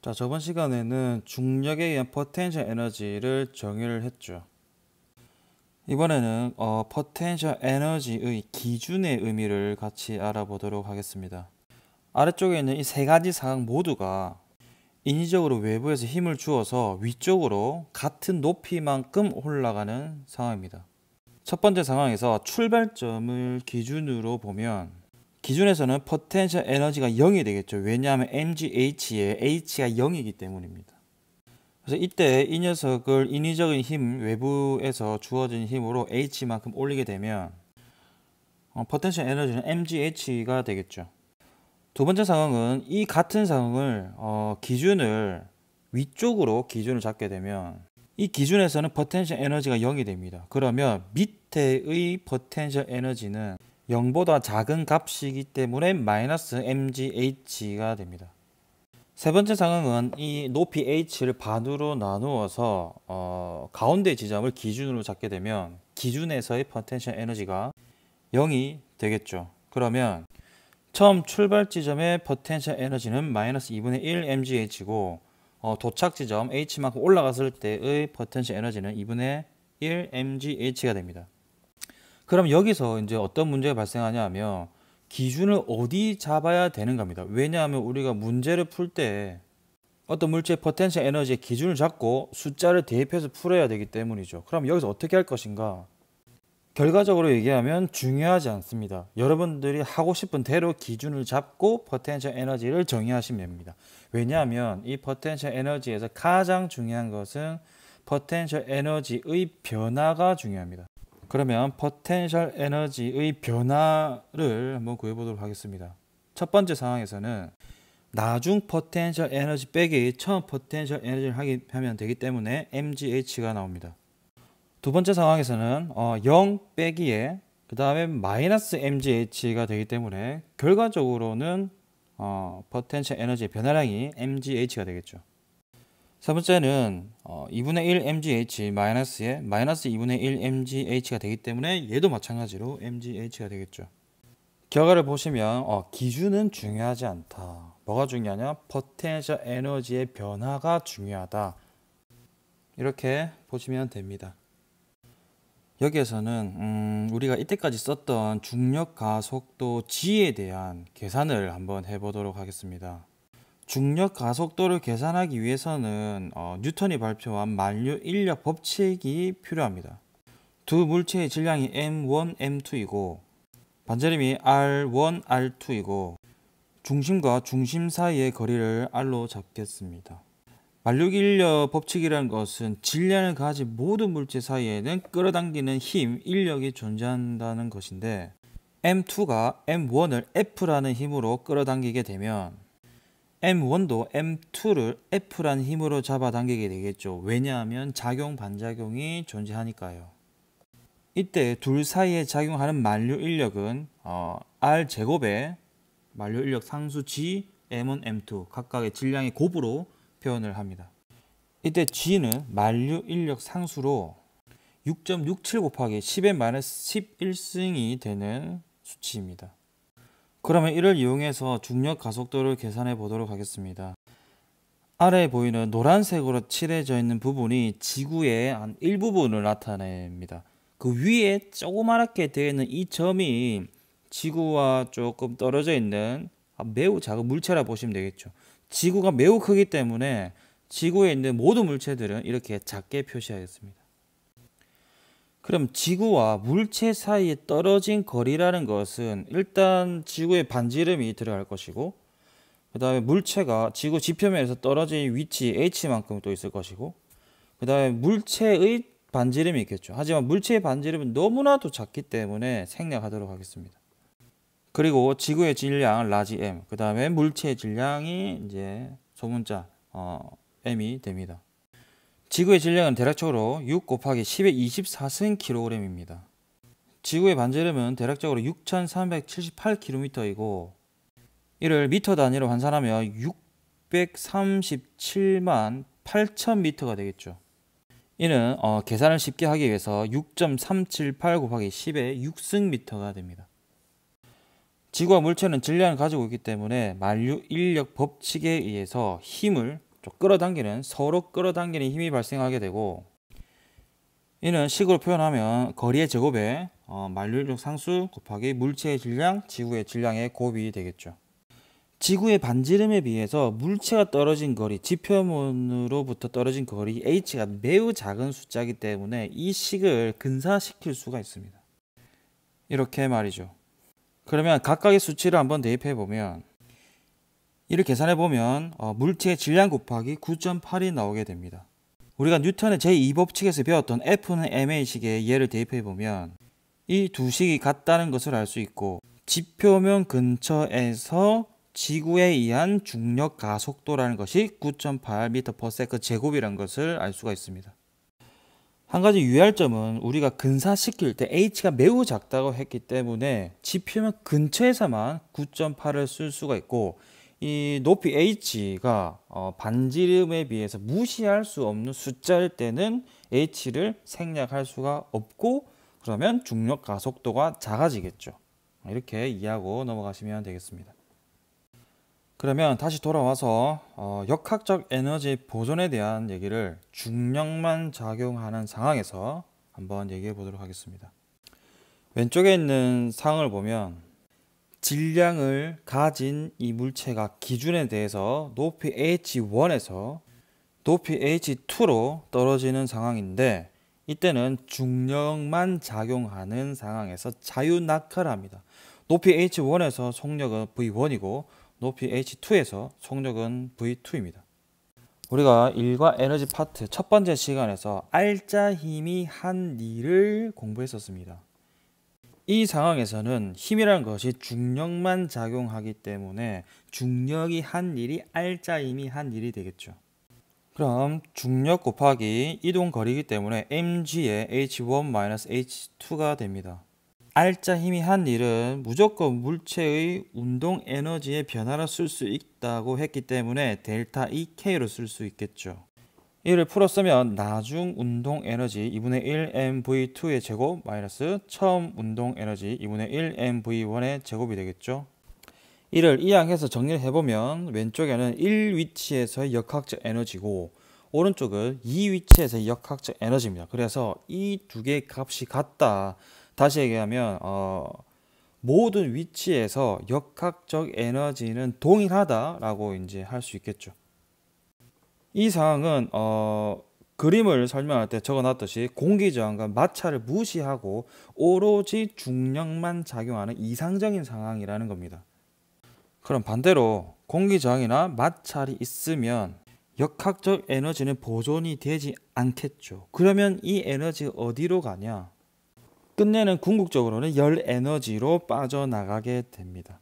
자, 저번 시간에는 중력에 의한 포텐셜 에너지를 정의를 했죠. 이번에는 포텐셜 에너지의 기준의 의미를 같이 알아보도록 하겠습니다. 아래쪽에 있는 이 세 가지 상황 모두가 인위적으로 외부에서 힘을 주어서 위쪽으로 같은 높이만큼 올라가는 상황입니다. 첫 번째 상황에서 출발점을 기준으로 보면 기준에서는 포텐셜 에너지가 0이 되겠죠. 왜냐하면 mgh에 h가 0이기 때문입니다. 그래서 이때 이 녀석을 인위적인 힘, 외부에서 주어진 힘으로 h만큼 올리게 되면 포텐셜 에너지는 mgh가 되겠죠. 두 번째 상황은 이 같은 상황을 기준을 위쪽으로 기준을 잡게 되면 이 기준에서는 포텐셜 에너지가 0이 됩니다. 그러면 밑에의 포텐셜 에너지는 0보다 작은 값이기 때문에 마이너스 mgh가 됩니다. 세 번째 상황은 이 높이 h를 반으로 나누어서 가운데 지점을 기준으로 잡게 되면 기준에서의 포텐셜 에너지가 0이 되겠죠. 그러면 처음 출발 지점의 포텐셜 에너지는 마이너스 2분의 1 mgh고 도착 지점 h만큼 올라갔을 때의 포텐셜 에너지는 2분의 1 mgh가 됩니다. 그럼 여기서 이제 어떤 문제가 발생하냐 하면 기준을 어디 잡아야 되는가입니다. 왜냐하면 우리가 문제를 풀 때 어떤 물질의 포텐셜 에너지의 기준을 잡고 숫자를 대입해서 풀어야 되기 때문이죠. 그럼 여기서 어떻게 할 것인가? 결과적으로 얘기하면 중요하지 않습니다. 여러분들이 하고 싶은 대로 기준을 잡고 포텐셜 에너지를 정의하시면 됩니다. 왜냐하면 이 포텐셜 에너지에서 가장 중요한 것은 포텐셜 에너지의 변화가 중요합니다. 그러면 포텐셜 에너지의 변화를 한번 구해보도록 하겠습니다. 첫 번째 상황에서는 나중 포텐셜 에너지 빼기 처음 포텐셜 에너지를 하면 되기 때문에 mgh가 나옵니다. 두 번째 상황에서는 0 빼기에 그 다음에 마이너스 mgh가 되기 때문에 결과적으로는 포텐셜 에너지의 변화량이 mgh가 되겠죠. 세 번째는 2분의 1 mgh 마이너스에 마이너스 2분의 1 mgh가 되기 때문에 얘도 마찬가지로 mgh가 되겠죠. 결과를 보시면 기준은 중요하지 않다. 뭐가 중요하냐? 포텐셜 에너지의 변화가 중요하다. 이렇게 보시면 됩니다. 여기에서는 우리가 이때까지 썼던 중력 가속도 G에 대한 계산을 한번 해보도록 하겠습니다. 중력 가속도를 계산하기 위해서는 뉴턴이 발표한 만류 인력 법칙이 필요합니다. 두 물체의 질량이 m1, m2이고 반지름이 r1, r2이고 중심과 중심 사이의 거리를 r로 잡겠습니다. 만류 인력 법칙이라는 것은 질량을 가진 모든 물체 사이에는 끌어당기는 힘, 인력이 존재한다는 것인데 m2가 m1을 F라는 힘으로 끌어당기게 되면 M1도 M2를 F라는 힘으로 잡아당기게 되겠죠. 왜냐하면 작용 반작용이 존재하니까요. 이때 둘 사이에 작용하는 만류 인력은 R제곱의 만류 인력 상수 G, M1, M2 각각의 질량의 곱으로 표현을 합니다. 이때 G는 만류 인력 상수로 6.67 곱하기 10의 11승이 되는 수치입니다. 그러면 이를 이용해서 중력 가속도를 계산해 보도록 하겠습니다. 아래에 보이는 노란색으로 칠해져 있는 부분이 지구의 한 일부분을 나타냅니다. 그 위에 조그맣게 되어 있는 이 점이 지구와 조금 떨어져 있는 매우 작은 물체라 보시면 되겠죠. 지구가 매우 크기 때문에 지구에 있는 모든 물체들은 이렇게 작게 표시하겠습니다. 그럼 지구와 물체 사이에 떨어진 거리라는 것은 일단 지구의 반지름이 들어갈 것이고 그 다음에 물체가 지구 지표면에서 떨어진 위치 h만큼 또 있을 것이고 그 다음에 물체의 반지름이 있겠죠. 하지만 물체의 반지름은 너무나도 작기 때문에 생략하도록 하겠습니다. 그리고 지구의 질량 라지 m 그 다음에 물체의 질량이 이제 소문자 m이 됩니다. 지구의 질량은 대략적으로 6 곱하기 10의 24승 kg입니다. 지구의 반지름은 대략적으로 6378km이고 이를 미터 단위로 환산하면 637만 8000m가 되겠죠. 이는 계산을 쉽게 하기 위해서 6.378 곱하기 10의 6승미터가 됩니다. 지구와 물체는 질량을 가지고 있기 때문에 만류 인력 법칙에 의해서 힘을 좀 끌어당기는, 서로 끌어당기는 힘이 발생하게 되고, 이는 식으로 표현하면 거리의 제곱에 만류인력 상수 곱하기 물체의 질량, 지구의 질량의 곱이 되겠죠. 지구의 반지름에 비해서 물체가 떨어진 거리, 지표면으로부터 떨어진 거리 h가 매우 작은 숫자이기 때문에 이 식을 근사시킬 수가 있습니다. 이렇게 말이죠. 그러면 각각의 수치를 한번 대입해 보면, 이를 계산해 보면 물체의 질량 곱하기 9.8이 나오게 됩니다. 우리가 뉴턴의 제2법칙에서 배웠던 F는 ma 식의 예를 대입해 보면 이 두 식이 같다는 것을 알 수 있고, 지표면 근처에서 지구에 의한 중력 가속도라는 것이 9.8m/s 제곱이라는 것을 알 수가 있습니다. 한 가지 유의할 점은, 우리가 근사시킬 때 h가 매우 작다고 했기 때문에 지표면 근처에서만 9.8을 쓸 수가 있고, 이 높이 h가 반지름에 비해서 무시할 수 없는 숫자일 때는 h를 생략할 수가 없고, 그러면 중력 가속도가 작아지겠죠. 이렇게 이해하고 넘어가시면 되겠습니다. 그러면 다시 돌아와서 역학적 에너지 보존에 대한 얘기를 중력만 작용하는 상황에서 한번 얘기해 보도록 하겠습니다. 왼쪽에 있는 상을 보면 질량을 가진 이 물체가 기준에 대해서 높이 h1에서 높이 h2로 떨어지는 상황인데, 이때는 중력만 작용하는 상황에서 자유낙하를 합니다. 높이 h1에서 속력은 v1이고 높이 h2에서 속력은 v2입니다. 우리가 일과 에너지 파트 첫 번째 시간에서 알짜 힘이 한 일을 공부했었습니다. 이 상황에서는 힘이라는 것이 중력만 작용하기 때문에 중력이 한 일이 알짜 힘이 한 일이 되겠죠. 그럼 중력 곱하기 이동 거리이기 때문에 mg의 h1-h2가 됩니다. 알짜 힘이 한 일은 무조건 물체의 운동 에너지의 변화로 쓸 수 있다고 했기 때문에 델타 EK로 쓸 수 있겠죠. 이를 풀어 쓰면 나중 운동 에너지 2분의 1 mv2의 제곱 마이너스 처음 운동 에너지 2분의 1 mv1의 제곱이 되겠죠. 이를 이항해서 정리를 해보면, 왼쪽에는 1 위치에서의 역학적 에너지고 오른쪽은 2 위치에서의 역학적 에너지입니다. 그래서 이 두 개의 값이 같다. 다시 얘기하면 모든 위치에서 역학적 에너지는 동일하다라고 이제 할 수 있겠죠. 이 상황은 그림을 설명할 때 적어놨듯이 공기저항과 마찰을 무시하고 오로지 중력만 작용하는 이상적인 상황이라는 겁니다. 그럼 반대로 공기저항이나 마찰이 있으면 역학적 에너지는 보존이 되지 않겠죠. 그러면 이 에너지가 어디로 가냐? 끝내는 궁극적으로는 열 에너지로 빠져나가게 됩니다.